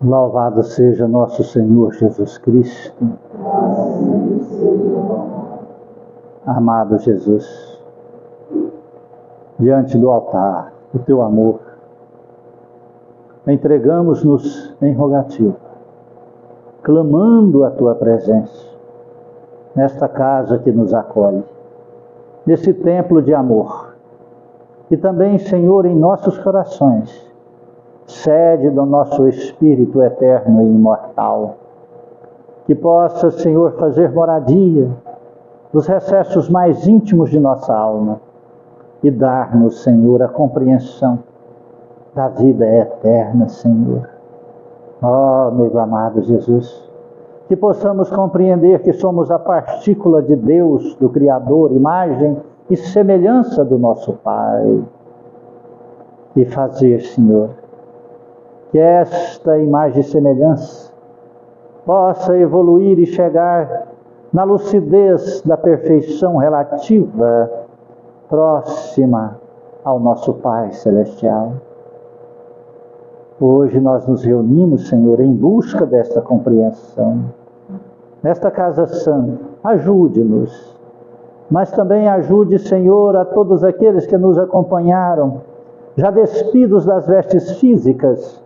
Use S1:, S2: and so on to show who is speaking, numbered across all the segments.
S1: Louvado seja nosso Senhor Jesus Cristo. Amado Jesus, diante do altar do teu amor, entregamos-nos em rogativa, clamando a tua presença, nesta casa que nos acolhe, nesse templo de amor, e também, Senhor, em nossos corações, sede do nosso Espírito eterno e imortal, que possa, Senhor, fazer moradia nos recessos mais íntimos de nossa alma e dar-nos, Senhor, a compreensão da vida eterna, Senhor. Ó, meu amado Jesus, que possamos compreender que somos a partícula de Deus, do Criador, imagem e semelhança do nosso Pai, e fazer, Senhor, que esta imagem e semelhança possa evoluir e chegar na lucidez da perfeição relativa, próxima ao nosso Pai Celestial. Hoje nós nos reunimos, Senhor, em busca desta compreensão. Nesta casa santa, ajude-nos, mas também ajude, Senhor, a todos aqueles que nos acompanharam, já despidos das vestes físicas,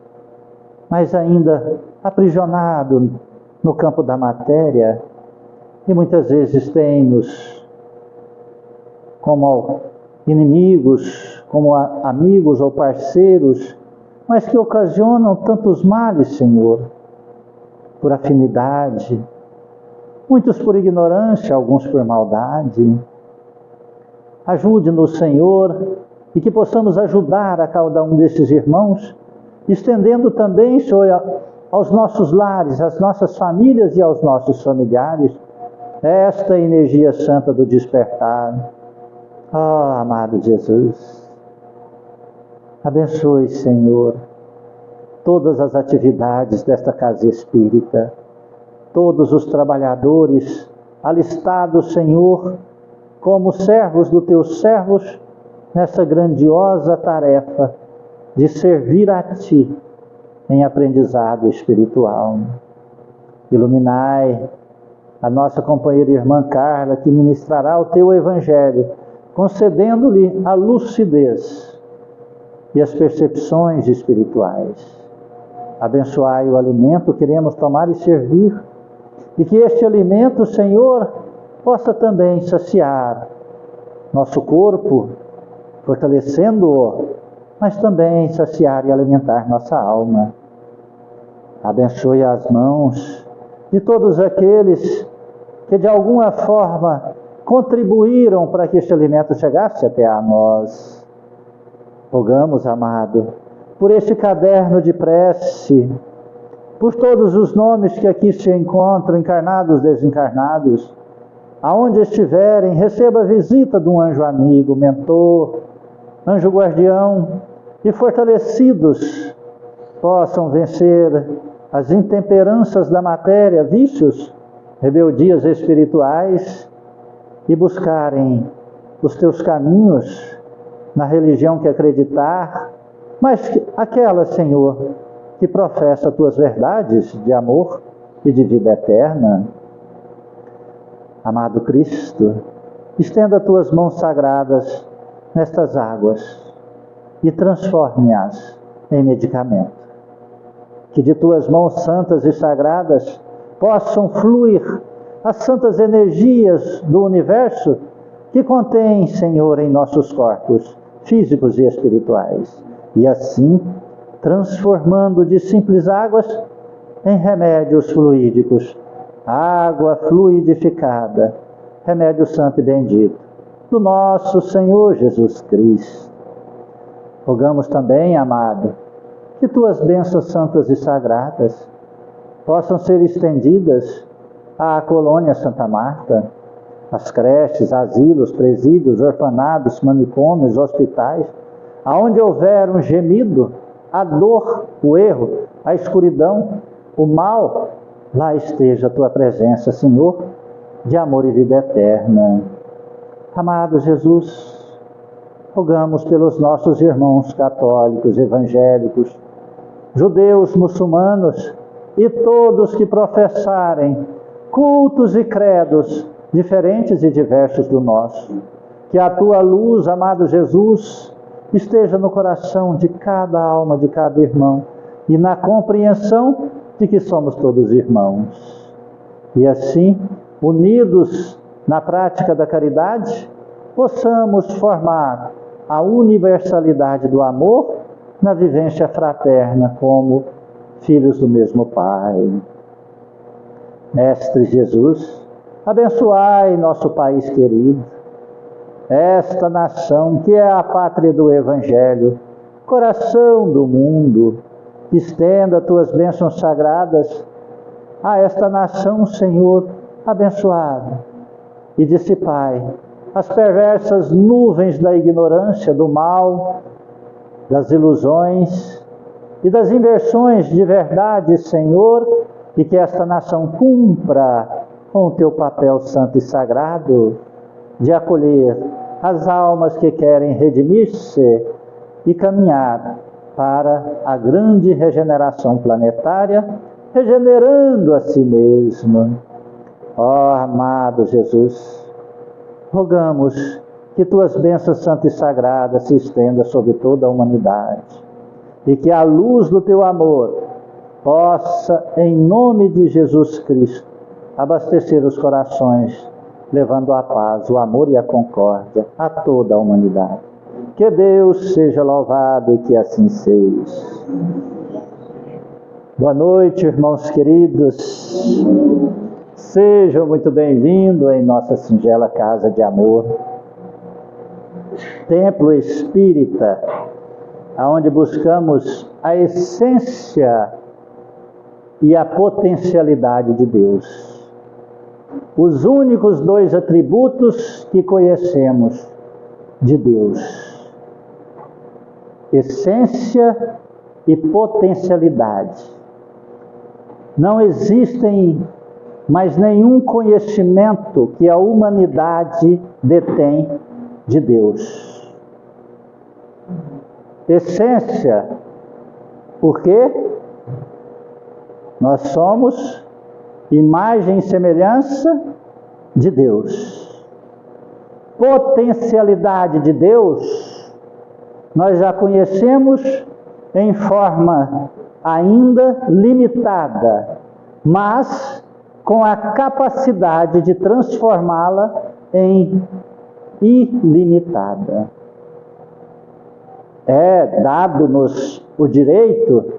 S1: mas ainda aprisionado no campo da matéria, e muitas vezes tem-nos como inimigos, como amigos ou parceiros, mas que ocasionam tantos males, Senhor, por afinidade, muitos por ignorância, alguns por maldade. Ajude-nos, Senhor, e que possamos ajudar a cada um desses irmãos, estendendo também, Senhor, aos nossos lares, às nossas famílias e aos nossos familiares, esta energia santa do despertar. Ó, amado Jesus, abençoe, Senhor, todas as atividades desta casa espírita, todos os trabalhadores alistados, Senhor, como servos dos teus servos, nessa grandiosa tarefa de servir a Ti em aprendizado espiritual. Iluminai a nossa companheira irmã Carla, que ministrará o Teu Evangelho, concedendo-lhe a lucidez e as percepções espirituais. Abençoai o alimento que queremos tomar e servir, e que este alimento, Senhor, possa também saciar nosso corpo, fortalecendo-o, mas também saciar e alimentar nossa alma. Abençoe as mãos de todos aqueles que de alguma forma contribuíram para que este alimento chegasse até a nós. Rogamos, amado, por este caderno de prece, por todos os nomes que aqui se encontram, encarnados, desencarnados, aonde estiverem, receba a visita de um anjo amigo, mentor, anjo guardião, e fortalecidos possam vencer as intemperanças da matéria, vícios, rebeldias espirituais, e buscarem os teus caminhos na religião que acreditar, mas aquela, Senhor, que professa tuas verdades de amor e de vida eterna. Amado Cristo, estenda tuas mãos sagradas nestas águas e transforme-as em medicamento. Que de tuas mãos santas e sagradas possam fluir as santas energias do universo que contém, Senhor, em nossos corpos físicos e espirituais, e assim transformando de simples águas em remédios fluídicos, água fluidificada, remédio santo e bendito do nosso Senhor Jesus Cristo. Rogamos também, amado, que tuas bênçãos santas e sagradas possam ser estendidas à colônia Santa Marta, às creches, asilos, presídios, orfanatos, manicômios, hospitais, aonde houver um gemido, a dor, o erro, a escuridão, o mal, lá esteja a tua presença, Senhor, de amor e vida eterna. Amado Jesus, rogamos pelos nossos irmãos católicos, evangélicos, judeus, muçulmanos e todos que professarem cultos e credos diferentes e diversos do nosso. Que a tua luz, amado Jesus, esteja no coração de cada alma, de cada irmão, e na compreensão de que somos todos irmãos. E assim, unidos na prática da caridade, possamos formar a universalidade do amor na vivência fraterna como filhos do mesmo Pai. Mestre Jesus, abençoai nosso país querido, esta nação que é a pátria do Evangelho, coração do mundo. Estenda tuas bênçãos sagradas a esta nação, Senhor, abençoada, e dissipai as perversas nuvens da ignorância, do mal, das ilusões e das inversões de verdade, Senhor, e que esta nação cumpra com o teu papel santo e sagrado de acolher as almas que querem redimir-se e caminhar para a grande regeneração planetária, regenerando a si mesma. Ó amado Jesus, rogamos que tuas bênçãos santas e sagradas se estendam sobre toda a humanidade e que a luz do teu amor possa, em nome de Jesus Cristo, abastecer os corações, levando a paz, o amor e a concórdia a toda a humanidade. Que Deus seja louvado e que assim seja. Boa noite, irmãos queridos. Sejam muito bem-vindos em nossa singela casa de amor. Templo espírita, onde buscamos a essência e a potencialidade de Deus. Os únicos dois atributos que conhecemos de Deus: essência e potencialidade. Não existem mais nenhum conhecimento que a humanidade detém de Deus. Essência, porque nós somos imagem e semelhança de Deus. Potencialidade de Deus, nós já conhecemos em forma ainda limitada, mas com a capacidade de transformá-la em ilimitada. É dado-nos o direito,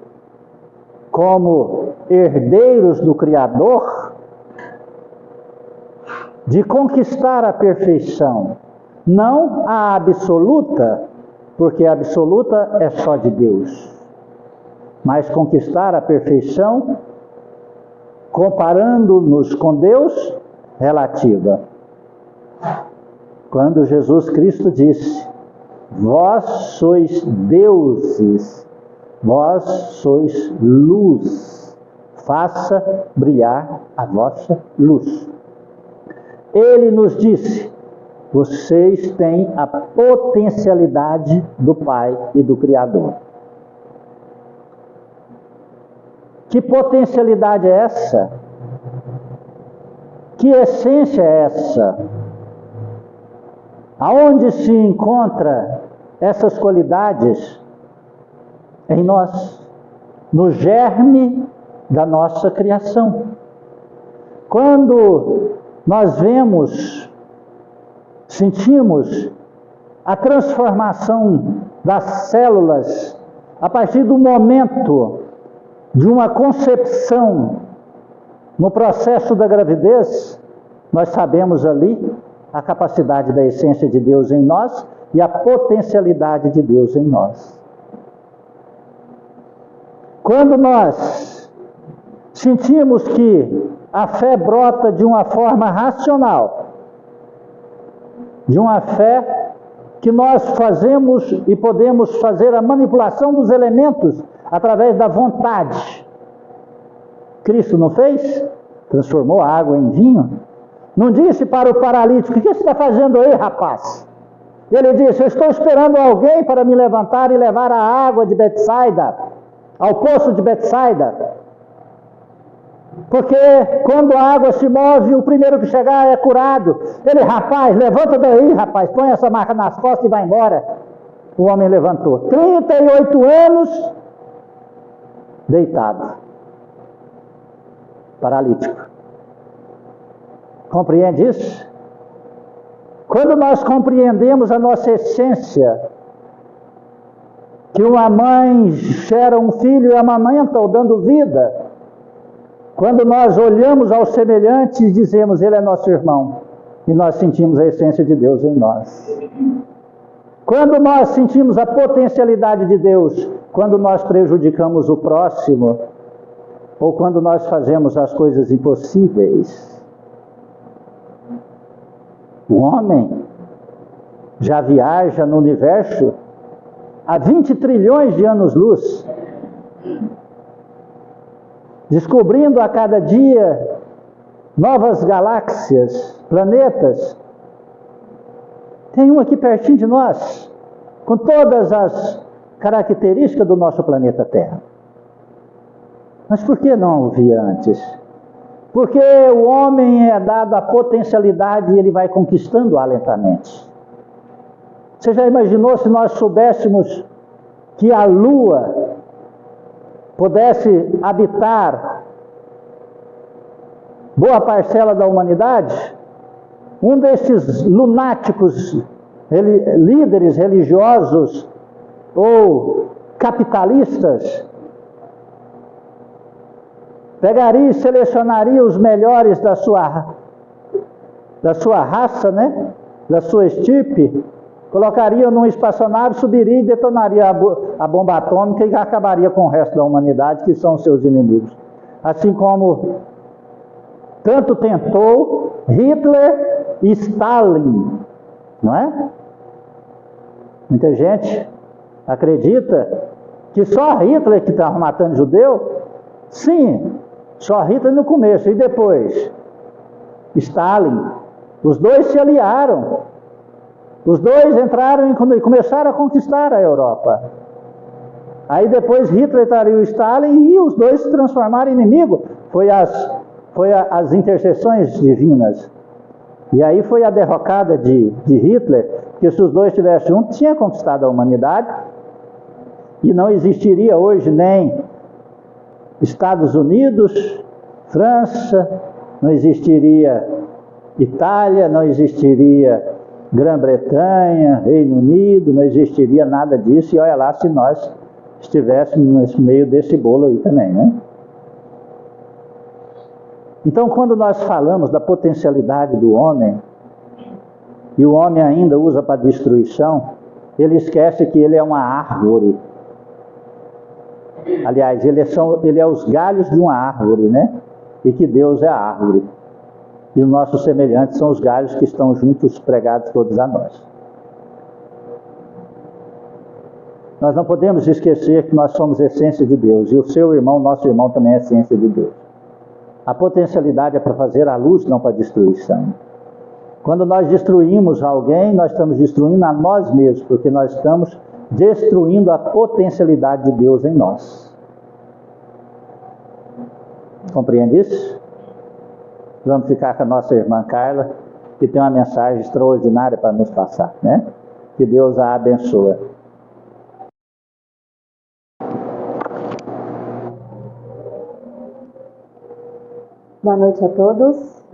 S1: como herdeiros do Criador, de conquistar a perfeição, não a absoluta, porque a absoluta é só de Deus, mas conquistar a perfeição, comparando-nos com Deus, relativa. Quando Jesus Cristo disse: vós sois deuses, vós sois luz, faça brilhar a vossa luz. Ele nos disse: vocês têm a potencialidade do Pai e do Criador. Que potencialidade é essa? Que essência é essa? Aonde se encontra essas qualidades? Em nós, no germe da nossa criação. Quando nós vemos, sentimos a transformação das células a partir do momento de uma concepção no processo da gravidez, nós sabemos ali a capacidade da essência de Deus em nós e a potencialidade de Deus em nós. Quando nós sentimos que a fé brota de uma forma racional, de uma fé que nós fazemos e podemos fazer a manipulação dos elementos através da vontade. Cristo não fez? Transformou a água em vinho. Não disse para o paralítico: o que você está fazendo aí, rapaz? Ele disse: eu estou esperando alguém para me levantar e levar a água de Betsaida. ao poço de Betsaida. Porque quando a água se move, o primeiro que chegar é curado. Ele, rapaz, levanta daí, rapaz, põe essa marca nas costas e vai embora. O homem levantou. 38 anos deitado, paralítico. Compreende isso? Quando nós compreendemos a nossa essência, que uma mãe gera um filho e amamenta, dando vida. Quando nós olhamos ao semelhante e dizemos, ele é nosso irmão, e nós sentimos a essência de Deus em nós. Quando nós sentimos a potencialidade de Deus, quando nós prejudicamos o próximo, ou quando nós fazemos as coisas impossíveis. O homem já viaja no universo há 20 trilhões de anos-luz, descobrindo a cada dia novas galáxias, planetas. Tem um aqui pertinho de nós, com todas as características do nosso planeta Terra. Mas por que não o via antes? Porque o homem é dado a potencialidade e ele vai conquistando lentamente. Você já imaginou se nós soubéssemos que a Lua pudesse habitar boa parcela da humanidade? Um desses lunáticos, líderes religiosos ou capitalistas, pegaria e selecionaria os melhores da sua raça, né? Da sua estirpe, colocaria numa espaçonave, subiria e detonaria a bomba atômica e acabaria com o resto da humanidade, que são seus inimigos. Assim como tanto tentou Hitler e Stalin, não é? Muita gente acredita que só Hitler que está matando judeu. Sim, só Hitler no começo, e depois Stalin. Os dois se aliaram. Os dois entraram e começaram a conquistar a Europa. Aí depois Hitler traiu Stalin e os dois se transformaram em inimigo. Foi as intercessões divinas. E aí foi a derrocada de Hitler, que se os dois estivessem juntos, tinha conquistado a humanidade. E não existiria hoje nem Estados Unidos, França, não existiria Itália, não existiria Grã-Bretanha, Reino Unido, não existiria nada disso. E olha lá se nós estivéssemos no meio desse bolo aí também, né? Então, quando nós falamos da potencialidade do homem, e o homem ainda usa para destruição, ele esquece que ele é uma árvore. Aliás, ele é os galhos de uma árvore, né? E que Deus é a árvore. E os nossos semelhantes são os galhos que estão juntos, pregados todos a nós. Nós não podemos esquecer que nós somos essência de Deus. E o seu irmão, nosso irmão, também é essência de Deus. A potencialidade é para fazer a luz, não para a destruição. Quando nós destruímos alguém, nós estamos destruindo a nós mesmos, porque nós estamos destruindo a potencialidade de Deus em nós. Compreende isso? Vamos ficar com a nossa irmã Carla, que tem uma mensagem extraordinária para nos passar, né? Que Deus a abençoe.
S2: Boa noite a todos.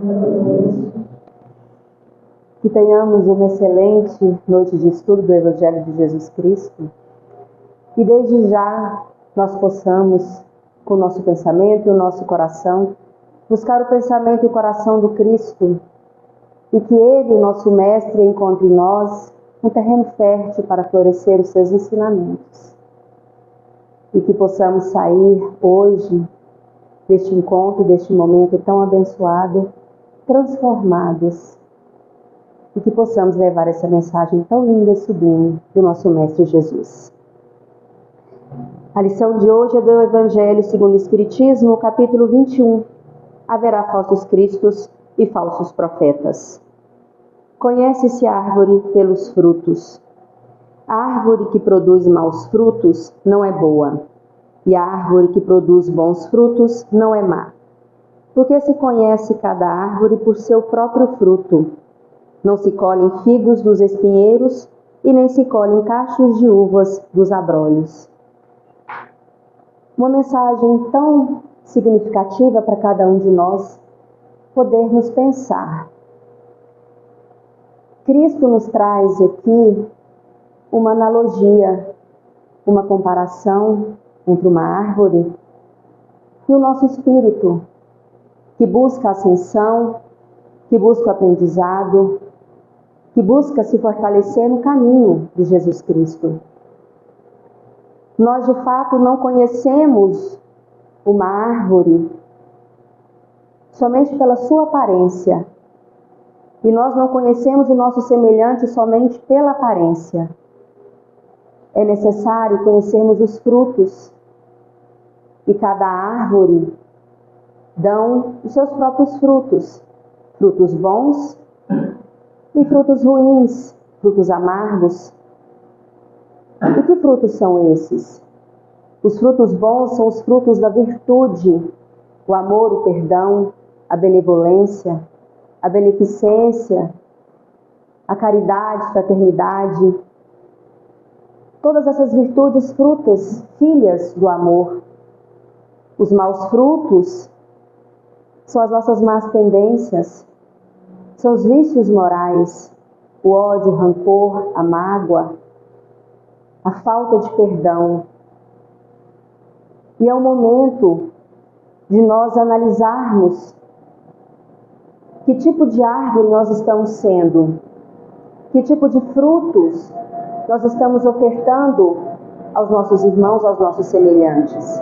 S2: Que tenhamos uma excelente noite de estudo do Evangelho de Jesus Cristo. E desde já nós possamos, com o nosso pensamento e o nosso coração, buscar o pensamento e o coração do Cristo. E que Ele, o nosso Mestre, encontre em nós um terreno fértil para florescer os seus ensinamentos. E que possamos sair hoje deste encontro, deste momento tão abençoado, transformados, e que possamos levar essa mensagem tão linda e sublime do nosso Mestre Jesus. A lição de hoje é do Evangelho segundo o Espiritismo, capítulo 21. Haverá falsos cristos e falsos profetas. Conhece-se a árvore pelos frutos. A árvore que produz maus frutos não é boa, E a árvore que produz bons frutos não é má, porque se conhece cada árvore por seu próprio fruto. Não se colhem figos dos espinheiros e nem se colhem cachos de uvas dos abrolhos. Uma mensagem tão significativa para cada um de nós podermos pensar. Cristo nos traz aqui uma analogia, uma comparação entre uma árvore e o nosso espírito, que busca a ascensão, que busca o aprendizado, que busca se fortalecer no caminho de Jesus Cristo. Nós, de fato, não conhecemos uma árvore somente pela sua aparência. E nós não conhecemos o nosso semelhante somente pela aparência. É necessário conhecermos os frutos. E cada árvore dão os seus próprios frutos. Frutos bons e frutos ruins, frutos amargos. E que frutos são esses? Os frutos bons são os frutos da virtude, o amor, o perdão, a benevolência, a beneficência, a caridade, a fraternidade. Todas essas virtudes, frutas, filhas do amor. Os maus frutos são as nossas más tendências, são os vícios morais, o ódio, o rancor, a mágoa, a falta de perdão. E é o momento de nós analisarmos que tipo de árvore nós estamos sendo, que tipo de frutos nós estamos ofertando aos nossos irmãos, aos nossos semelhantes.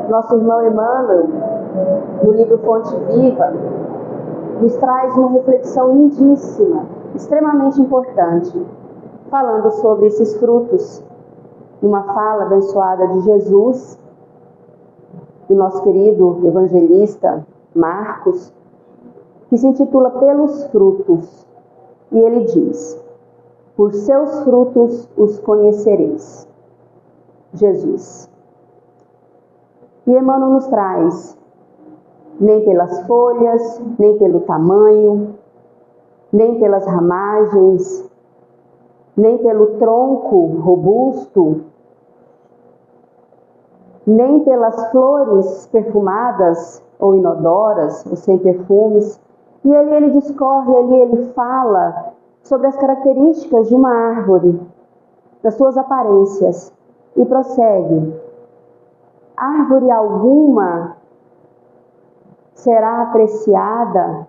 S2: Nosso irmão Emmanuel, no livro Fonte Viva, nos traz uma reflexão lindíssima, extremamente importante, falando sobre esses frutos, numa fala abençoada de Jesus, do nosso querido evangelista Marcos, que se intitula Pelos Frutos, e ele diz: por seus frutos os conhecereis. Jesus. E Emmanuel nos traz: nem pelas folhas, nem pelo tamanho, nem pelas ramagens, nem pelo tronco robusto, nem pelas flores perfumadas ou inodoras, ou sem perfumes. E ele discorre, ele fala sobre as características de uma árvore, das suas aparências, e prossegue: árvore alguma será apreciada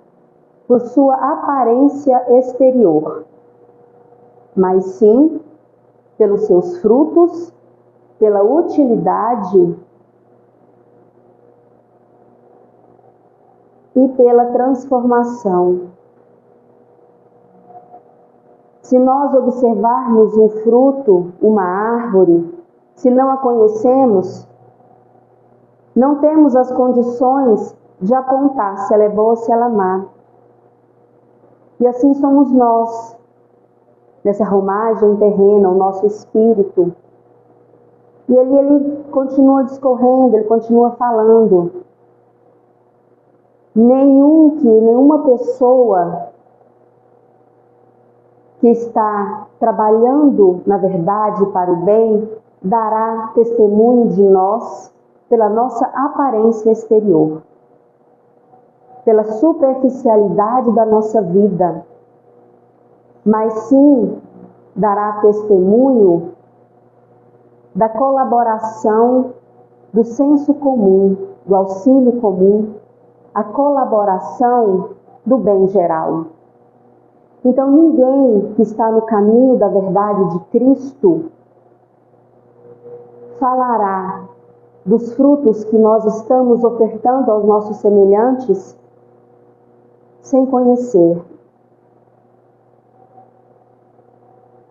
S2: por sua aparência exterior, mas sim pelos seus frutos, pela utilidade e pela transformação. Se nós observarmos um fruto, uma árvore, se não a conhecemos, não temos as condições de apontar se ela é boa ou se ela é má. E assim somos nós, nessa romagem terrena, o nosso espírito. E ele continua discorrendo, ele continua falando. Nenhuma pessoa que está trabalhando, na verdade, para o bem, dará testemunho de nós pela nossa aparência exterior, pela superficialidade da nossa vida, mas sim dará testemunho da colaboração, do senso comum, do auxílio comum, a colaboração do bem geral. Então ninguém que está no caminho da verdade de Cristo falará dos frutos que nós estamos ofertando aos nossos semelhantes sem conhecer.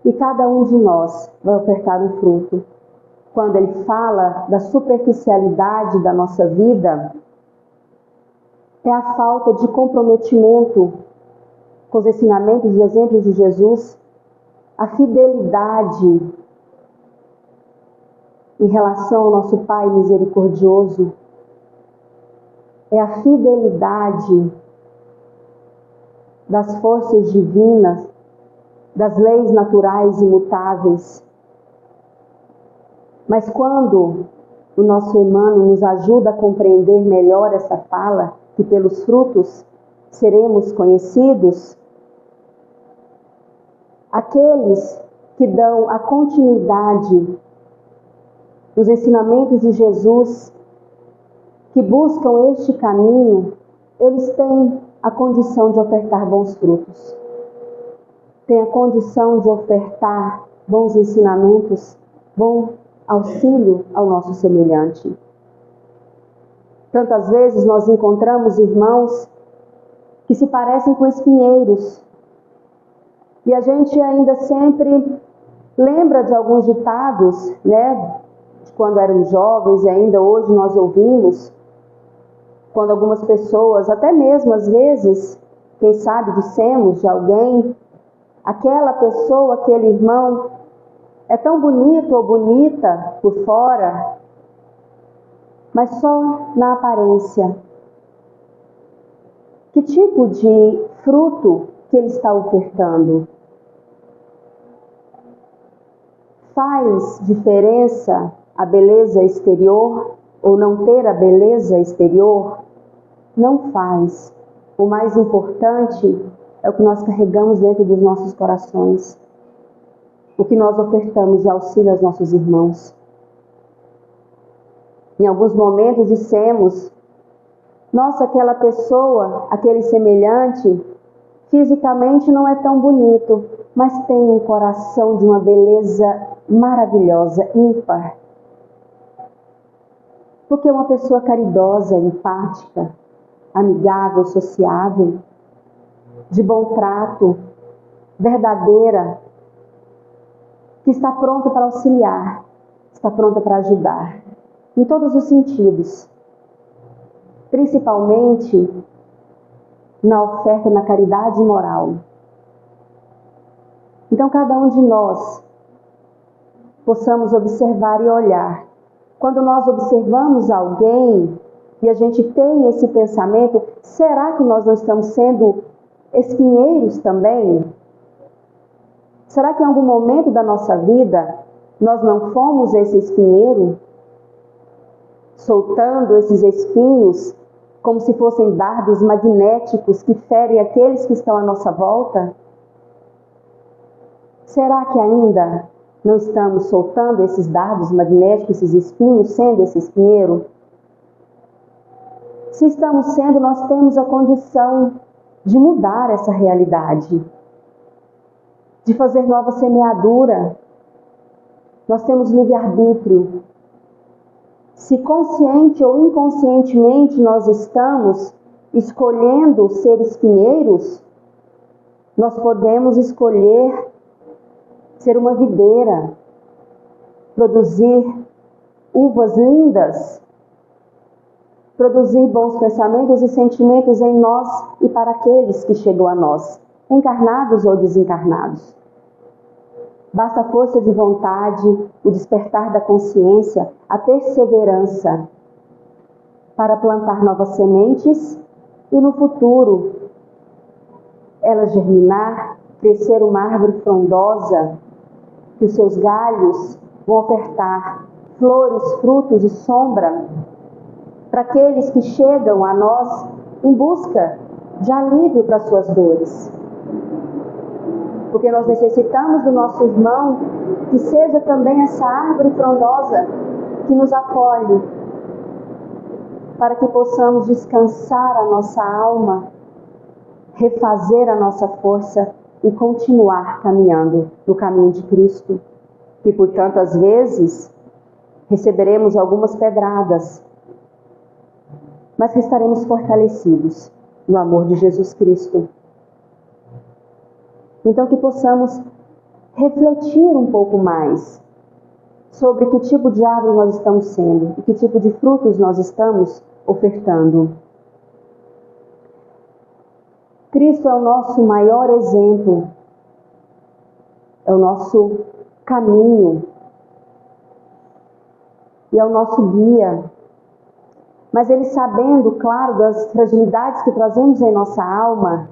S2: E cada um de nós vai ofertar um fruto. Quando ele fala da superficialidade da nossa vida, é a falta de comprometimento com os ensinamentos e exemplos de Jesus, a fidelidade em relação ao nosso Pai misericordioso é a fidelidade das forças divinas, das leis naturais imutáveis. Mas quando o nosso Emmanuel nos ajuda a compreender melhor essa fala, que pelos frutos seremos conhecidos, aqueles que dão a continuidade nos ensinamentos de Jesus, que buscam este caminho, eles têm a condição de ofertar bons frutos, têm a condição de ofertar bons ensinamentos, bom auxílio ao nosso semelhante. Tantas vezes nós encontramos irmãos que se parecem com espinheiros, e a gente ainda sempre lembra de alguns ditados, né, de quando éramos jovens, e ainda hoje nós ouvimos, quando algumas pessoas, até mesmo às vezes, quem sabe dissemos de alguém, aquela pessoa, aquele irmão, é tão bonito ou bonita por fora, mas só na aparência. Que tipo de fruto que ele está ofertando? Faz diferença a beleza exterior ou não ter a beleza exterior? Não faz. O mais importante é o que nós carregamos dentro dos nossos corações, o que nós ofertamos de auxílio aos nossos irmãos. Em alguns momentos dissemos: nossa, aquela pessoa, aquele semelhante, fisicamente não é tão bonito, mas tem um coração de uma beleza maravilhosa, ímpar. Porque é uma pessoa caridosa, empática, amigável, sociável, de bom trato, verdadeira, que está pronta para auxiliar, está pronta para ajudar, em todos os sentidos, principalmente na oferta, na caridade moral. Então, cada um de nós possamos observar e olhar. Quando nós observamos alguém e a gente tem esse pensamento, será que nós não estamos sendo espinheiros também? Será que em algum momento da nossa vida nós não fomos esse espinheiro, soltando esses espinhos como se fossem dardos magnéticos que ferem aqueles que estão à nossa volta? Será que ainda não estamos soltando esses dardos magnéticos, esses espinhos, sendo esse espinheiro? Se estamos sendo, nós temos a condição de mudar essa realidade, de fazer nova semeadura. Nós temos livre-arbítrio. Se consciente ou inconscientemente nós estamos escolhendo ser espinheiros, nós podemos escolher ser uma videira, produzir uvas lindas, produzir bons pensamentos e sentimentos em nós e para aqueles que chegam a nós, encarnados ou desencarnados. Basta a força de vontade, o despertar da consciência, a perseverança para plantar novas sementes e no futuro elas germinar, crescer uma árvore frondosa, que os seus galhos vão ofertar flores, frutos e sombra para aqueles que chegam a nós em busca de alívio para suas dores. Porque nós necessitamos do nosso irmão que seja também essa árvore frondosa que nos acolhe, para que possamos descansar a nossa alma, refazer a nossa força e continuar caminhando no caminho de Cristo. E por tantas vezes receberemos algumas pedradas, mas que estaremos fortalecidos no amor de Jesus Cristo. Então que possamos refletir um pouco mais sobre que tipo de árvore nós estamos sendo e que tipo de frutos nós estamos ofertando. Cristo é o nosso maior exemplo, é o nosso caminho. e é o nosso guia. Mas Ele, sabendo, claro, das fragilidades que trazemos em nossa alma,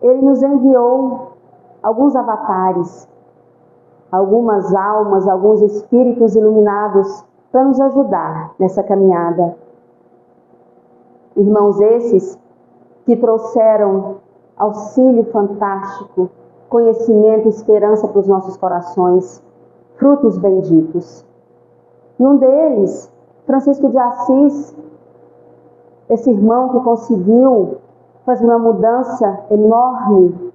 S2: Ele nos enviou alguns avatares, algumas almas, alguns espíritos iluminados para nos ajudar nessa caminhada. Irmãos esses que trouxeram auxílio fantástico, conhecimento e esperança para os nossos corações, frutos benditos. E um deles, Francisco de Assis, esse irmão que conseguiu fazer uma mudança enorme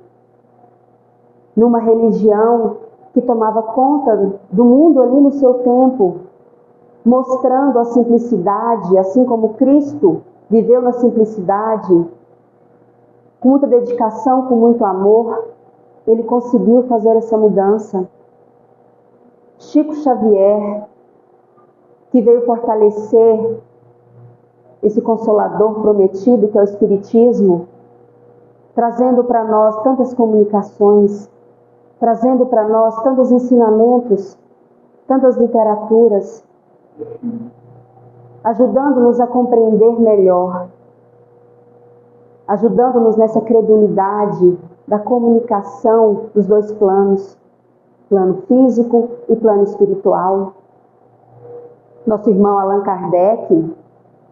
S2: numa religião que tomava conta do mundo ali no seu tempo, mostrando a simplicidade, assim como Cristo viveu na simplicidade, com muita dedicação, com muito amor, ele conseguiu fazer essa mudança. Chico Xavier, que veio fortalecer esse consolador prometido que é o Espiritismo, trazendo para nós tantas comunicações, trazendo para nós tantos ensinamentos, tantas literaturas, ajudando-nos a compreender melhor, ajudando-nos nessa credulidade da comunicação dos dois planos, plano físico e plano espiritual. Nosso irmão Allan Kardec,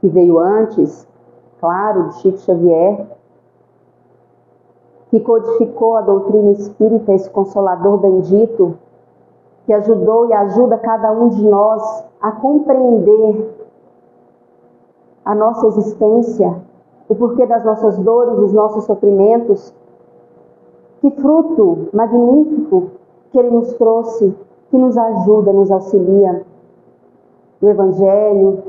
S2: que veio antes, claro, de Chico Xavier, que codificou a doutrina espírita, esse consolador bendito, que ajudou e ajuda cada um de nós a compreender a nossa existência, o porquê das nossas dores, dos nossos sofrimentos. Que fruto magnífico que Ele nos trouxe, que nos ajuda, nos auxilia. O Evangelho,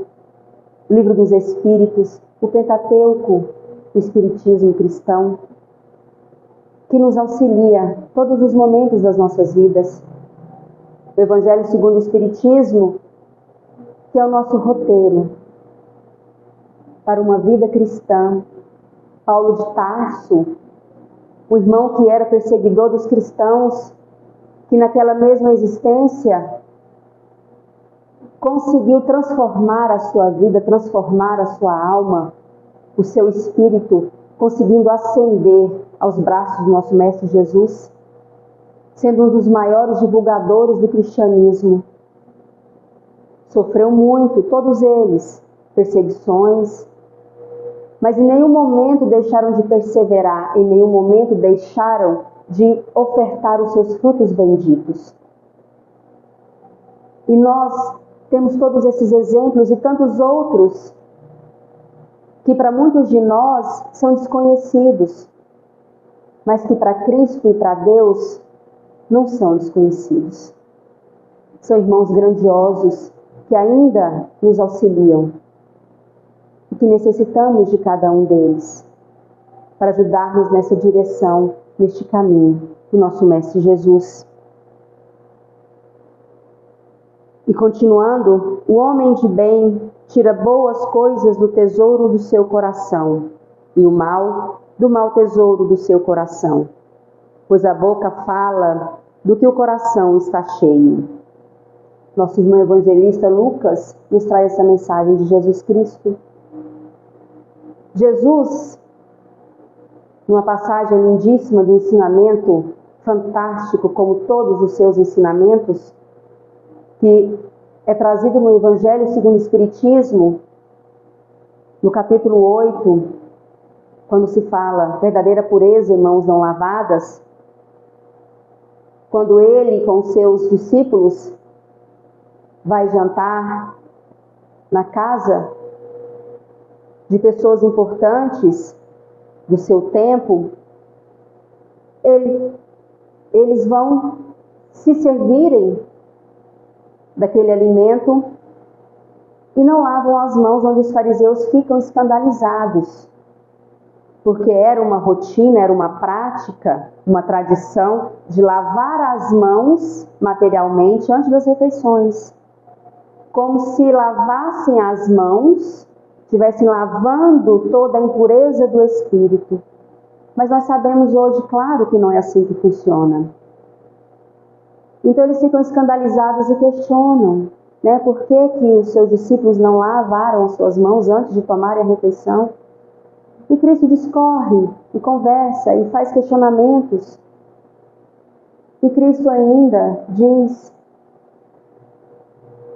S2: o Livro dos Espíritos, o Pentateuco, o Espiritismo cristão, que nos auxilia todos os momentos das nossas vidas. O Evangelho segundo o Espiritismo, que é o nosso roteiro para uma vida cristã. Paulo de Tarso, o irmão que era perseguidor dos cristãos, que naquela mesma existência conseguiu transformar a sua vida, transformar a sua alma, o seu espírito, conseguindo ascender aos braços do nosso Mestre Jesus, sendo um dos maiores divulgadores do cristianismo. Sofreu muito, todos eles, perseguições, mas em nenhum momento deixaram de perseverar, em nenhum momento deixaram de ofertar os seus frutos benditos. E nós temos todos esses exemplos e tantos outros que para muitos de nós são desconhecidos, mas que para Cristo e para Deus não são desconhecidos. São irmãos grandiosos que ainda nos auxiliam e que necessitamos de cada um deles para ajudar-nos nessa direção, neste caminho do nosso Mestre Jesus. E continuando, o homem de bem tira boas coisas do tesouro do seu coração, e o mal do mau tesouro do seu coração, pois a boca fala do que o coração está cheio. Nosso irmão evangelista Lucas nos traz essa mensagem de Jesus Cristo. Jesus, numa passagem lindíssima de ensinamento fantástico, como todos os seus ensinamentos, que é trazido no Evangelho segundo o Espiritismo, no capítulo 8, quando se fala verdadeira pureza em mãos não lavadas, quando ele com os seus discípulos vai jantar na casa de pessoas importantes do seu tempo, eles vão se servirem daquele alimento e não lavam as mãos, onde os fariseus ficam escandalizados, porque era uma rotina, era uma prática, uma tradição de lavar as mãos materialmente antes das refeições, como se lavassem as mãos, estivessem lavando toda a impureza do espírito. Mas nós sabemos hoje, claro, que não é assim que funciona. Então eles ficam escandalizados e questionam: né? Por que que os seus discípulos não lavaram as suas mãos antes de tomarem a refeição? E Cristo discorre, e conversa, e faz questionamentos. E Cristo ainda diz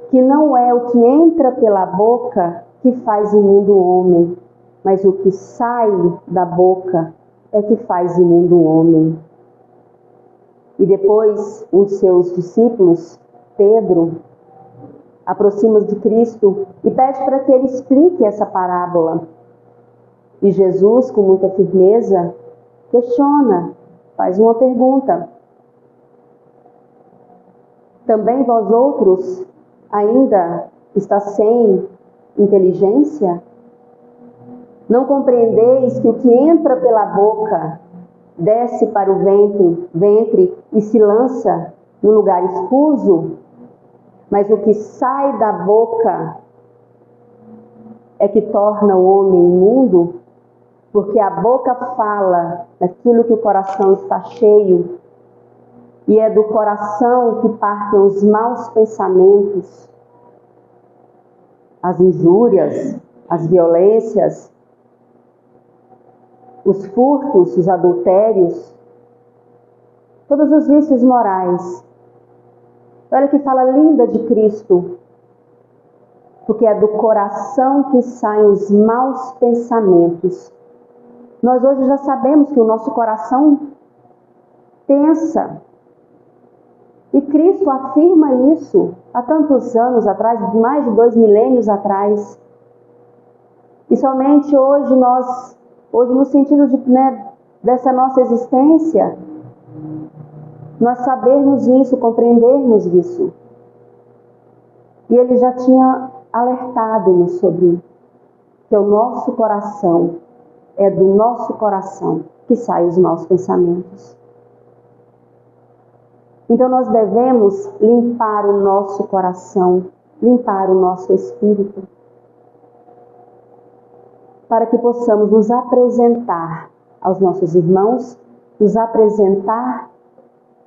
S2: que não é o que entra pela boca que faz imundo o homem, mas o que sai da boca é que faz imundo o homem. E depois, um de seus discípulos, Pedro, aproxima de Cristo e pede para que ele explique essa parábola. E Jesus, com muita firmeza, questiona, faz uma pergunta. Também vós outros ainda está sem inteligência? Não compreendeis que o que entra pela boca desce para o ventre e se lança no lugar escuso? Mas o que sai da boca é que torna o homem imundo, porque a boca fala daquilo que o coração está cheio, e é do coração que partem os maus pensamentos, as injúrias, as violências, os furtos, os adultérios, todos os vícios morais. Olha que fala linda de Cristo, porque é do coração que saem os maus pensamentos. Nós hoje já sabemos que o nosso coração pensa. E Cristo afirma isso há tantos anos atrás, mais de 2 milênios atrás. E somente hoje no sentido dessa nossa existência, nós sabermos isso, compreendermos isso. E ele já tinha alertado-nos sobre que o nosso coração, é do nosso coração que saem os maus pensamentos. Então nós devemos limpar o nosso coração, limpar o nosso espírito, para que possamos nos apresentar aos nossos irmãos, nos apresentar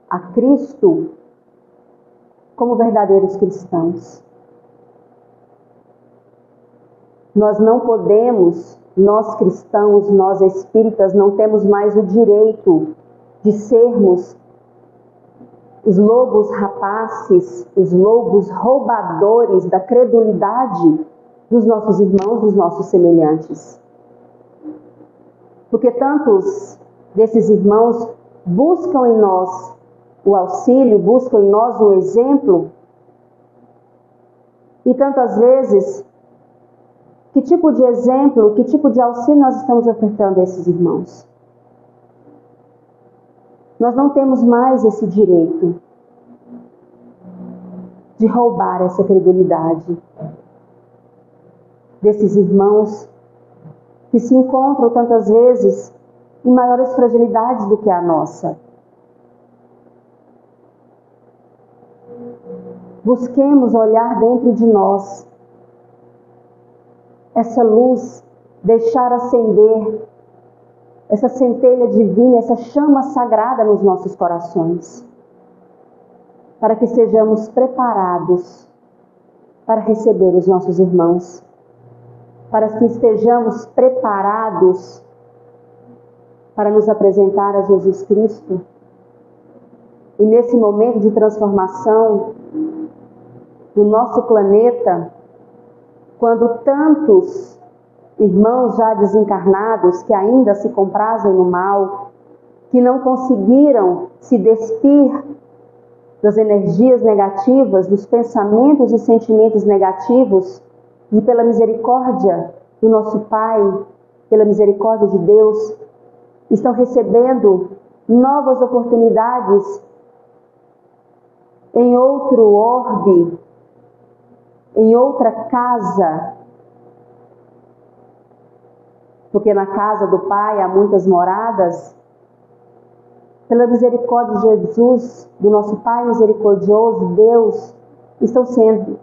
S2: a Cristo como verdadeiros cristãos. Nós não podemos, nós cristãos, nós espíritas, não temos mais o direito de sermos os lobos rapaces, os lobos roubadores da credulidade dos nossos irmãos, dos nossos semelhantes. Porque tantos desses irmãos buscam em nós o auxílio, buscam em nós o exemplo, e tantas vezes, que tipo de exemplo, que tipo de auxílio nós estamos ofertando a esses irmãos? Nós não temos mais esse direito de roubar essa credulidade desses irmãos que se encontram tantas vezes em maiores fragilidades do que a nossa. Busquemos olhar dentro de nós essa luz, deixar acender essa centelha divina, essa chama sagrada nos nossos corações, para que sejamos preparados para receber os nossos irmãos, para que estejamos preparados para nos apresentar a Jesus Cristo. E nesse momento de transformação do nosso planeta, quando tantos irmãos já desencarnados que ainda se comprazem no mal, que não conseguiram se despir das energias negativas, dos pensamentos e sentimentos negativos, e pela misericórdia do nosso Pai, pela misericórdia de Deus, estão recebendo novas oportunidades em outro orbe, em outra casa, porque na casa do Pai há muitas moradas. Pela misericórdia de Jesus, do nosso Pai misericordioso, Deus, estão sendo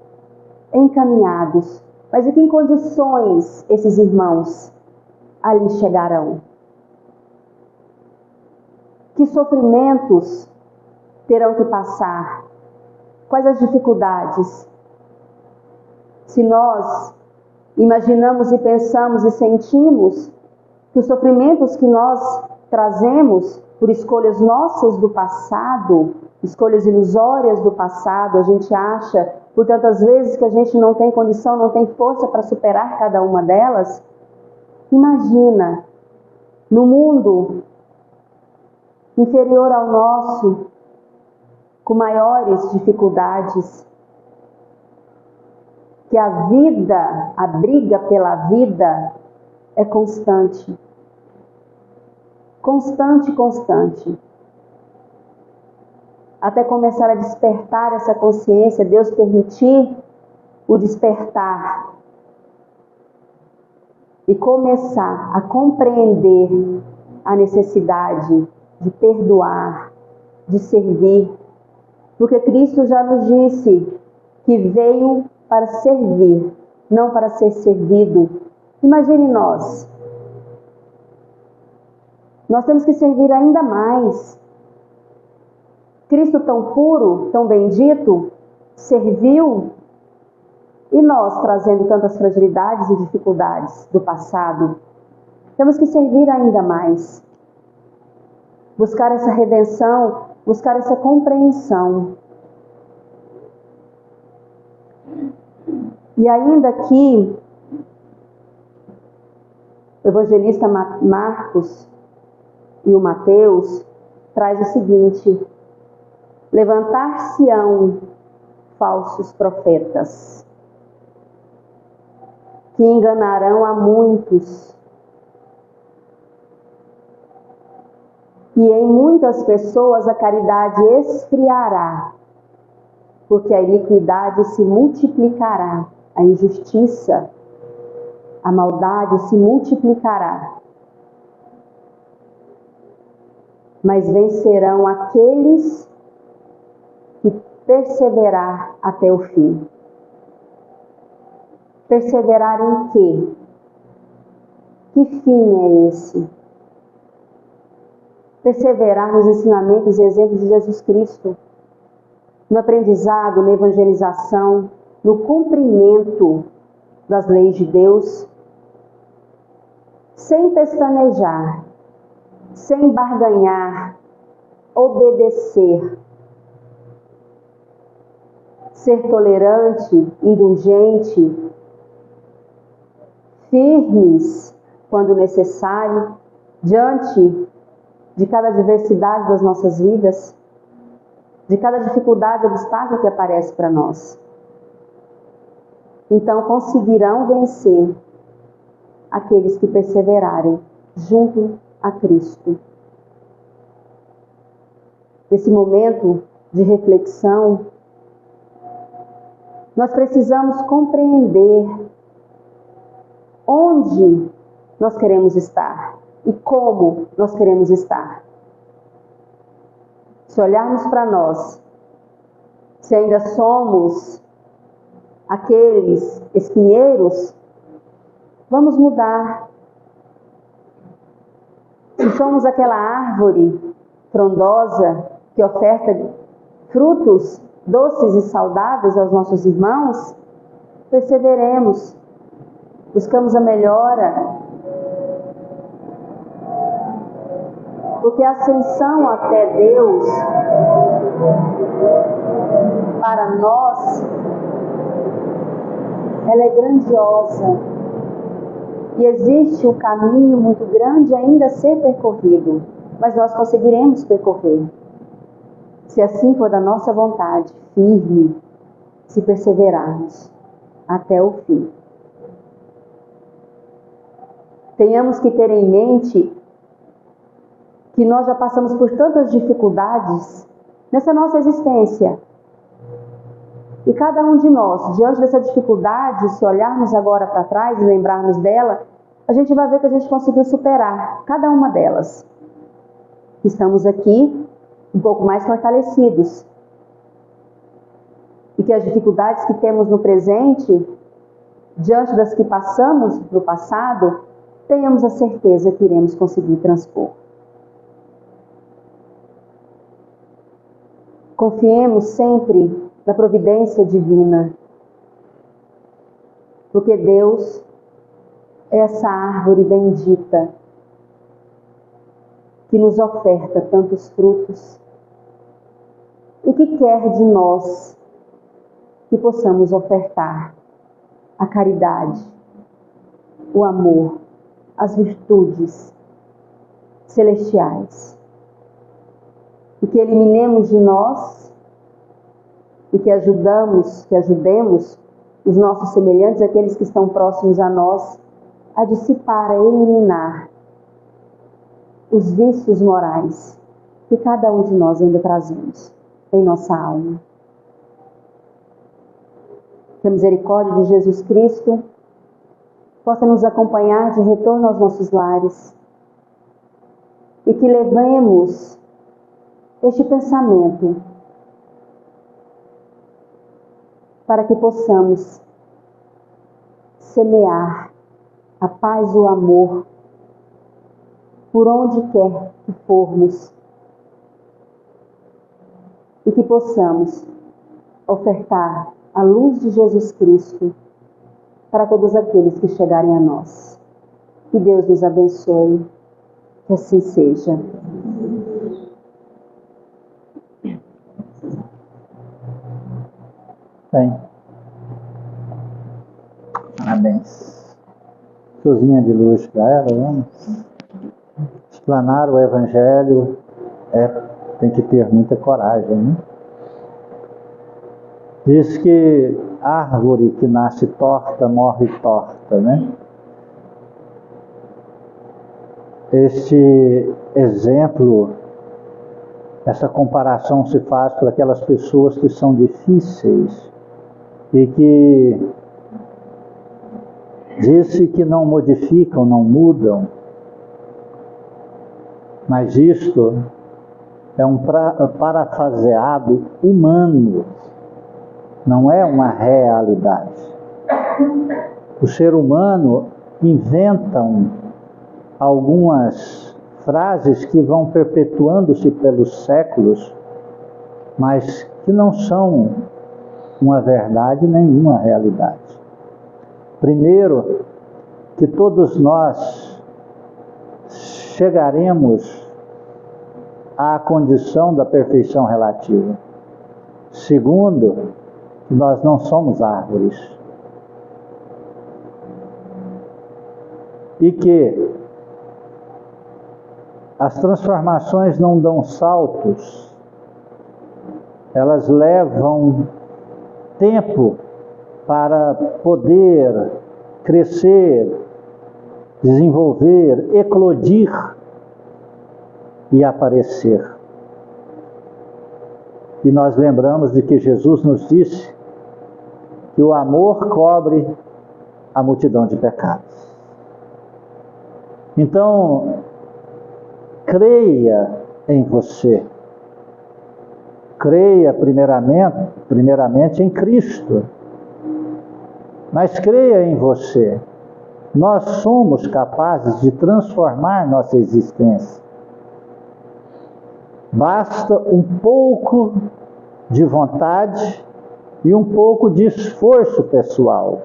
S2: encaminhados. Mas em que condições esses irmãos ali chegarão? Que sofrimentos terão que passar? Quais as dificuldades? Se nós imaginamos e pensamos e sentimos que os sofrimentos que nós trazemos por escolhas nossas do passado, escolhas ilusórias do passado, a gente acha, por tantas vezes, que a gente não tem condição, não tem força para superar cada uma delas. Imagina, no mundo inferior ao nosso, com maiores dificuldades, que a vida, a briga pela vida é constante. Constante, constante. Até começar a despertar essa consciência, Deus permitir o despertar e começar a compreender a necessidade de perdoar, de servir, porque Cristo já nos disse que veio para servir, não para ser servido. Imagine nós. Nós temos que servir ainda mais. Cristo tão puro, tão bendito, serviu, e nós trazendo tantas fragilidades e dificuldades do passado. Temos que servir ainda mais. Buscar essa redenção, buscar essa compreensão. E ainda que o evangelista Marcos e o Mateus traz o seguinte: levantar-se-ão falsos profetas, que enganarão a muitos, e em muitas pessoas a caridade esfriará, porque a iniquidade se multiplicará, a injustiça, a maldade se multiplicará. Mas vencerão aqueles que perseverar até o fim. Perseverar em quê? Que fim é esse? Perseverar nos ensinamentos e exemplos de Jesus Cristo, no aprendizado, na evangelização, no cumprimento das leis de Deus, sem pestanejar, sem barganhar, obedecer, ser tolerante, indulgente, firmes quando necessário, diante de cada adversidade das nossas vidas, de cada dificuldade, obstáculo que aparece para nós. Então conseguirão vencer aqueles que perseverarem junto a Cristo. Esse momento de reflexão, nós precisamos compreender onde nós queremos estar e como nós queremos estar. Se olharmos para nós, se ainda somos aqueles espinheiros, vamos mudar. Se somos aquela árvore frondosa que oferta frutos doces e saudáveis aos nossos irmãos, perseveremos, buscamos a melhora, porque a ascensão até Deus, para nós, ela é grandiosa e existe um caminho muito grande ainda a ser percorrido, mas nós conseguiremos percorrer, se assim for da nossa vontade, firme, se perseverarmos até o fim. Tenhamos que ter em mente que nós já passamos por tantas dificuldades nessa nossa existência. E cada um de nós, diante dessa dificuldade, se olharmos agora para trás e lembrarmos dela, a gente vai ver que a gente conseguiu superar cada uma delas. Estamos aqui um pouco mais fortalecidos. E que as dificuldades que temos no presente, diante das que passamos no passado, tenhamos a certeza que iremos conseguir transpor. Confiemos sempre na providência divina. Porque Deus é essa árvore bendita que nos oferta tantos frutos e que quer de nós que possamos ofertar a caridade, o amor, as virtudes celestiais. E que eliminemos de nós e que ajudemos os nossos semelhantes, aqueles que estão próximos a nós, a dissipar, a eliminar os vícios morais que cada um de nós ainda trazemos em nossa alma. Que a misericórdia de Jesus Cristo possa nos acompanhar de retorno aos nossos lares e que levemos este pensamento para que possamos semear a paz e o amor por onde quer que formos e que possamos ofertar a luz de Jesus Cristo para todos aqueles que chegarem a nós. Que Deus nos abençoe, que assim seja.
S1: Bem, parabéns. Cozinha de luz para ela, vamos. Explanar o Evangelho tem que ter muita coragem, né? Diz que árvore que nasce torta, morre torta, né? Este exemplo, essa comparação se faz para aquelas pessoas que são difíceis e que disse que não modificam, não mudam, mas isto é um parafraseado humano, não é uma realidade. O ser humano inventa algumas frases que vão perpetuando-se pelos séculos, mas que não são uma verdade nem uma realidade. Primeiro, que todos nós chegaremos à condição da perfeição relativa. Segundo, que nós não somos árvores. E que as transformações não dão saltos, elas levam tempo para poder crescer, desenvolver, eclodir e aparecer. E nós lembramos de que Jesus nos disse que o amor cobre a multidão de pecados. Então, creia em você. Creia primeiramente em Cristo. Mas creia em você. Nós somos capazes de transformar nossa existência. Basta um pouco de vontade e um pouco de esforço pessoal.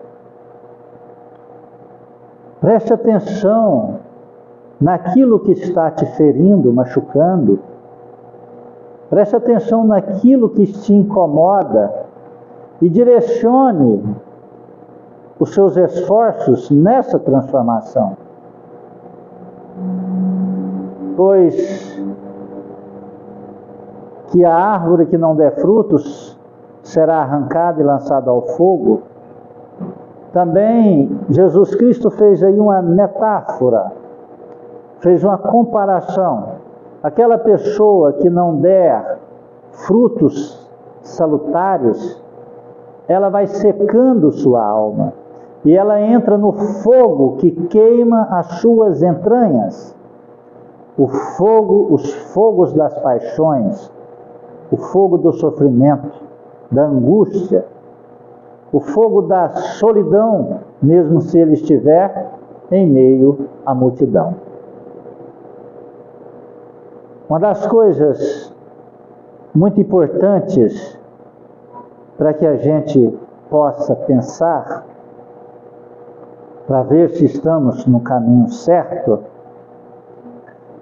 S1: Preste atenção naquilo que está te ferindo, machucando. Preste atenção naquilo que te incomoda e direcione os seus esforços nessa transformação. Pois que a árvore que não der frutos será arrancada e lançada ao fogo. Também Jesus Cristo fez aí uma metáfora, fez uma comparação. Aquela pessoa que não der frutos salutares, ela vai secando sua alma e ela entra no fogo que queima as suas entranhas. O fogo, os fogos das paixões, o fogo do sofrimento, da angústia, o fogo da solidão, mesmo se ele estiver em meio à multidão. Uma das coisas muito importantes para que a gente possa pensar para ver se estamos no caminho certo,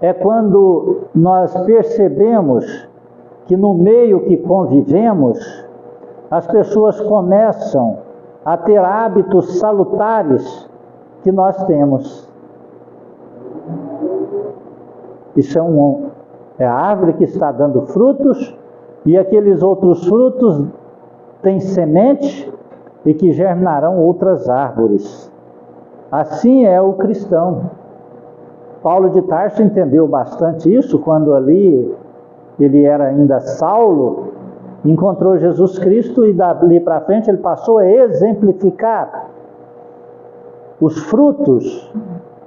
S1: é quando nós percebemos que no meio que convivemos, as pessoas começam a ter hábitos salutares que nós temos. Isso é a árvore que está dando frutos, e aqueles outros frutos têm semente e que germinarão outras árvores. Assim é o cristão. Paulo de Tarso entendeu bastante isso quando ali ele era ainda Saulo, encontrou Jesus Cristo e dali para frente ele passou a exemplificar os frutos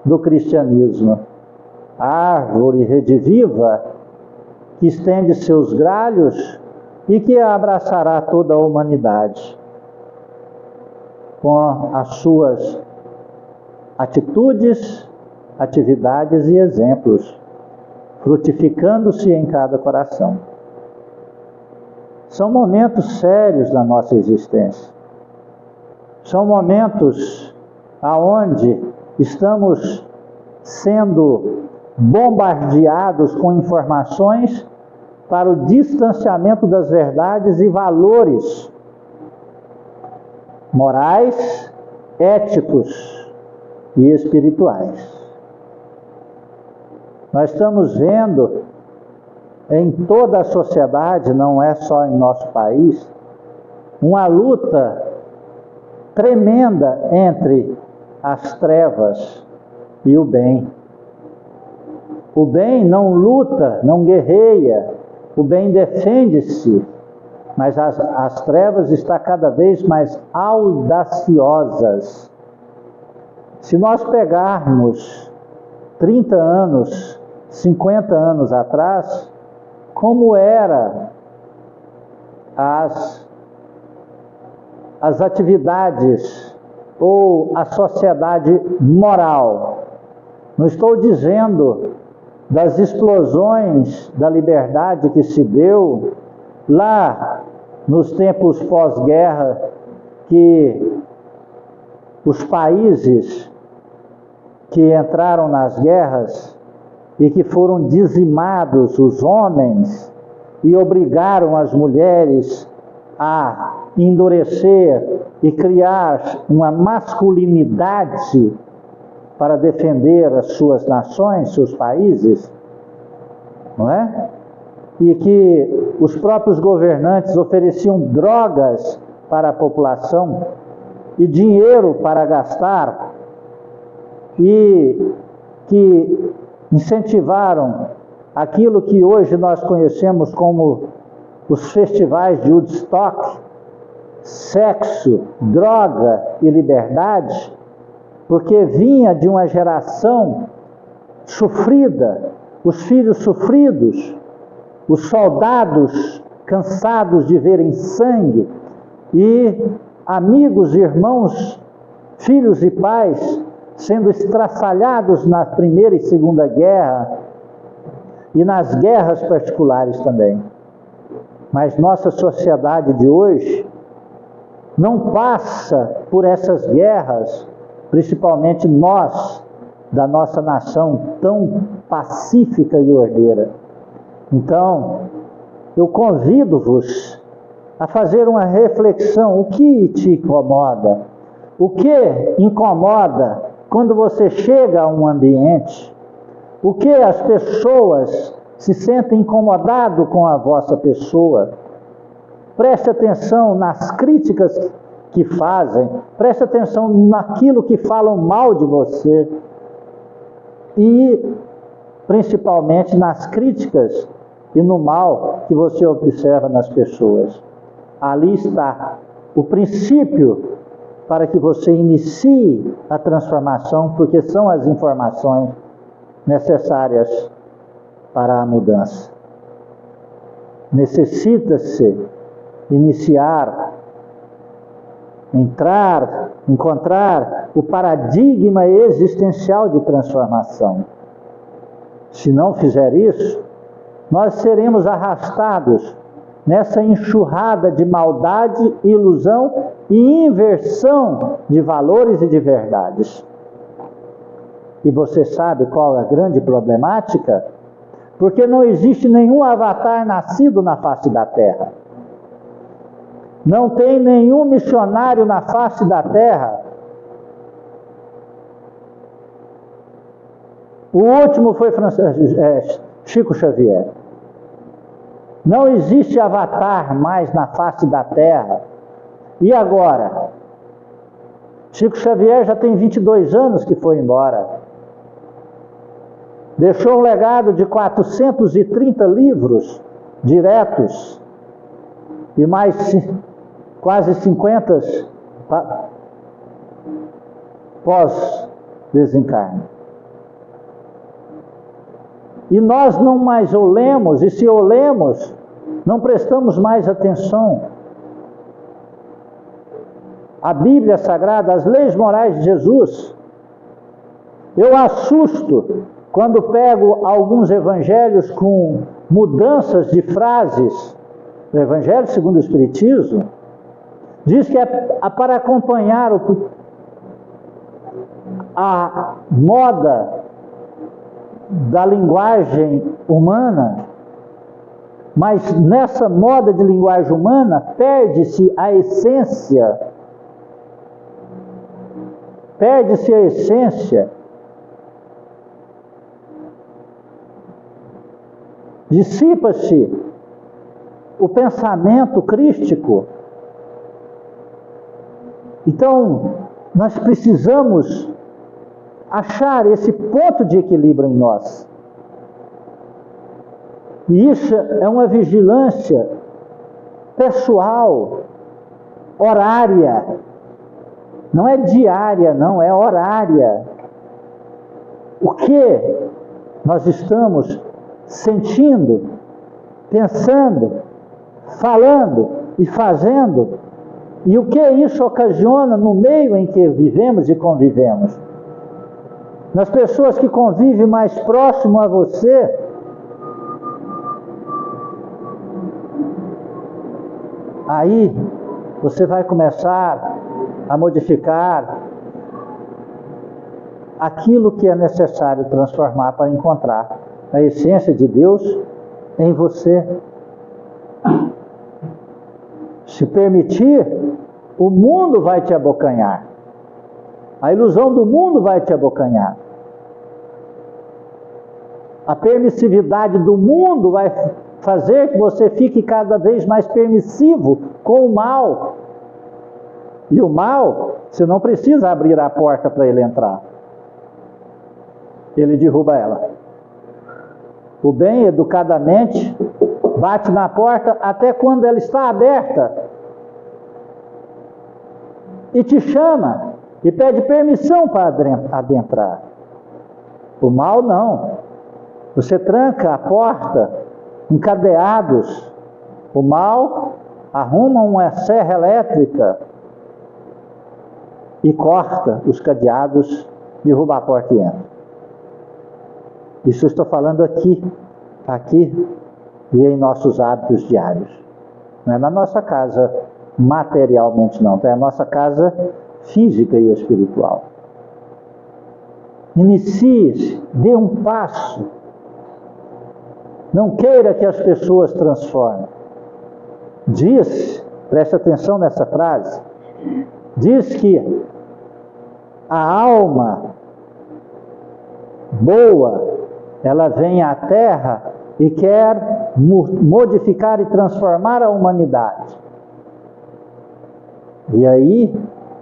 S1: do cristianismo. A árvore rediviva que estende seus galhos e que abraçará toda a humanidade com as suas atitudes, atividades e exemplos, frutificando-se em cada coração. São momentos sérios da nossa existência. São momentos aonde estamos sendo bombardeados com informações para o distanciamento das verdades e valores morais, éticos e espirituais. Nós estamos vendo em toda a sociedade, não é só em nosso país, uma luta tremenda entre as trevas e o bem. O bem não luta, não guerreia, o bem defende-se, mas as trevas estão cada vez mais audaciosas. Se nós pegarmos 30 anos, 50 anos atrás, como eram as atividades ou a sociedade moral. Não estou dizendo das explosões da liberdade que se deu lá nos tempos pós-guerra, que os países que entraram nas guerras e que foram dizimados os homens e obrigaram as mulheres a endurecer e criar uma masculinidade para defender as suas nações, seus países, não é? E que os próprios governantes ofereciam drogas para a população e dinheiro para gastar, e que incentivaram aquilo que hoje nós conhecemos como os festivais de Woodstock, sexo, droga e liberdade, porque vinha de uma geração sofrida, os filhos sofridos, os soldados cansados de verem sangue, e amigos, irmãos, filhos e pais sendo estraçalhados na Primeira e Segunda Guerra e nas guerras particulares também. Mas nossa sociedade de hoje não passa por essas guerras, principalmente nós, da nossa nação tão pacífica e ordeira. Então, eu convido-vos a fazer uma reflexão. O que te incomoda? O que incomoda quando você chega a um ambiente? O que as pessoas se sentem incomodadas com a vossa pessoa? Preste atenção nas críticas que fazem, preste atenção naquilo que falam mal de você e principalmente nas críticas e no mal que você observa nas pessoas. Ali está o princípio para que você inicie a transformação, porque são as informações necessárias para a mudança. Necessita-se iniciar, encontrar o paradigma existencial de transformação. Se não fizer isso, nós seremos arrastados nessa enxurrada de maldade, ilusão e inversão de valores e de verdades. E você sabe qual é a grande problemática? Porque não existe nenhum avatar nascido na face da terra. Não tem nenhum missionário na face da terra. O último foi Chico Xavier. Não existe avatar mais na face da terra. E agora? Chico Xavier já tem 22 anos que foi embora. Deixou um legado de 430 livros diretos e mais quase 50 pós-desencarne. E nós não mais o lemos, e se o lemos, não prestamos mais atenção. A Bíblia Sagrada, as leis morais de Jesus, eu assusto quando pego alguns evangelhos com mudanças de frases. O Evangelho segundo o Espiritismo diz que é para acompanhar a moda da linguagem humana, mas nessa moda de linguagem humana perde-se a essência. Perde-se a essência. Dissipa-se o pensamento crístico. Então, nós precisamos achar esse ponto de equilíbrio em nós. E isso é uma vigilância pessoal, horária. Não é diária, não, é horária. O que nós estamos sentindo, pensando, falando e fazendo, e o que isso ocasiona no meio em que vivemos e convivemos. Nas pessoas que convivem mais próximo a você, aí você vai começar a modificar aquilo que é necessário transformar para encontrar a essência de Deus em você. Se permitir, o mundo vai te abocanhar. A ilusão do mundo vai te abocanhar. A permissividade do mundo vai fazer que você fique cada vez mais permissivo com o mal. E o mal, você não precisa abrir a porta para ele entrar. Ele derruba ela. O bem, educadamente, bate na porta até quando ela está aberta. E te chama. E pede permissão para adentrar. O mal não. Você tranca a porta, encadeados. O mal arruma uma serra elétrica e corta os cadeados, derruba a porta e entra. Isso eu estou falando aqui e em nossos hábitos diários. Não é na nossa casa materialmente não, é a nossa casa física e espiritual. Inicie-se, dê um passo. Não queira que as pessoas transformem. Diz, preste atenção nessa frase, diz que a alma boa, ela vem à Terra e quer modificar e transformar a humanidade. E aí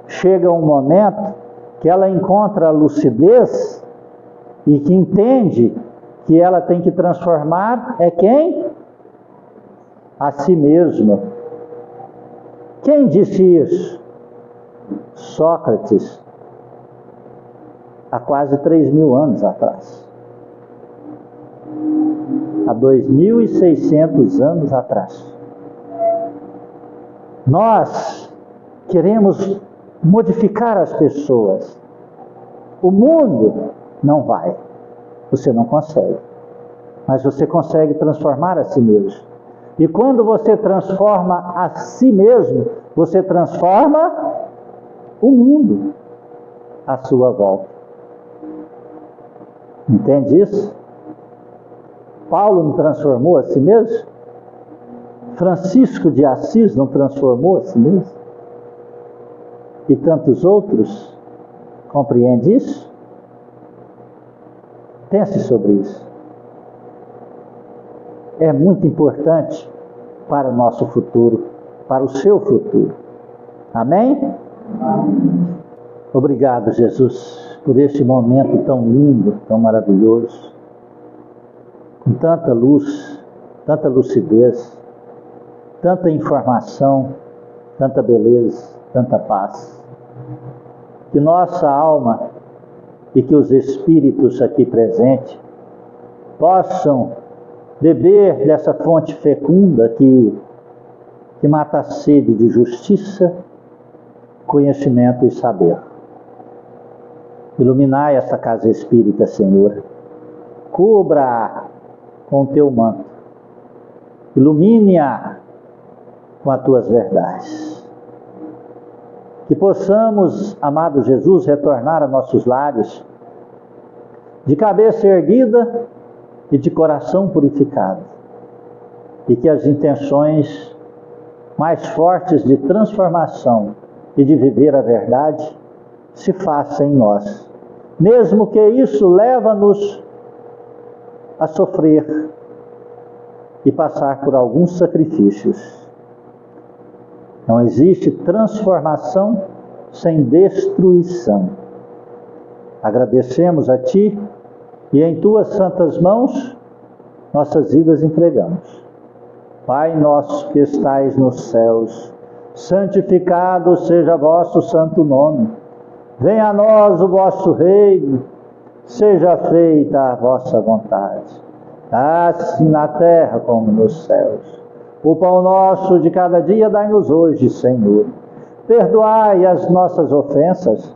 S1: chega um momento que ela encontra a lucidez e que entende que ela tem que transformar quem? A si mesma. Quem disse isso? Sócrates, há quase 3.000 anos atrás. Há 2.600 anos atrás. Nós queremos modificar as pessoas. O mundo não vai. Você não consegue. Mas você consegue transformar a si mesmo. E quando você transforma a si mesmo, você transforma o mundo à sua volta. Entende isso? Paulo não transformou a si mesmo? Francisco de Assis não transformou a si mesmo? E tantos outros? Compreende isso? Pense sobre isso. É muito importante para o nosso futuro, para o seu futuro. Amém? Amém. Obrigado, Jesus, por este momento tão lindo, tão maravilhoso, com tanta luz, tanta lucidez, tanta informação, tanta beleza, tanta paz. Que nossa alma e que os espíritos aqui presentes possam beber dessa fonte fecunda que mata a sede de justiça, conhecimento e saber. Iluminai essa casa espírita, Senhor. Cubra-a com teu manto. Ilumine-a com as tuas verdades. Que possamos, amado Jesus, retornar a nossos lares de cabeça erguida e de coração purificado. E que as intenções mais fortes de transformação e de viver a verdade se façam em nós. Mesmo que isso leva-nos a sofrer e passar por alguns sacrifícios. Não existe transformação sem destruição. Agradecemos a Ti e em Tuas santas mãos nossas vidas entregamos. Pai nosso que estais nos céus, santificado seja vosso santo nome. Venha a nós o vosso reino, seja feita a vossa vontade, assim na terra como nos céus. O pão nosso de cada dia dai-nos hoje, Senhor. Perdoai as nossas ofensas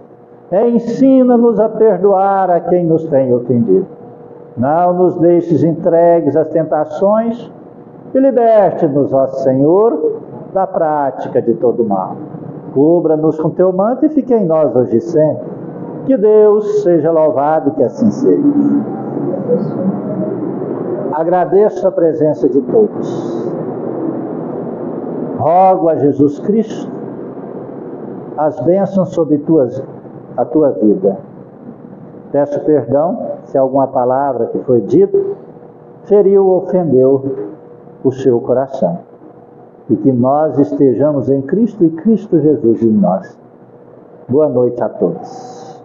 S1: e ensina-nos a perdoar a quem nos tem ofendido. Não nos deixes entregues às tentações e liberte-nos, ó Senhor, da prática de todo mal. Cubra-nos com teu manto e fique em nós hoje e sempre. Que Deus seja louvado e que assim seja. Agradeço a presença de todos. Rogo a Jesus Cristo as bênçãos sobre a tua vida. Peço perdão se alguma palavra que foi dita feriu ou ofendeu o seu coração. E que nós estejamos em Cristo e Cristo Jesus em nós. Boa noite a todos.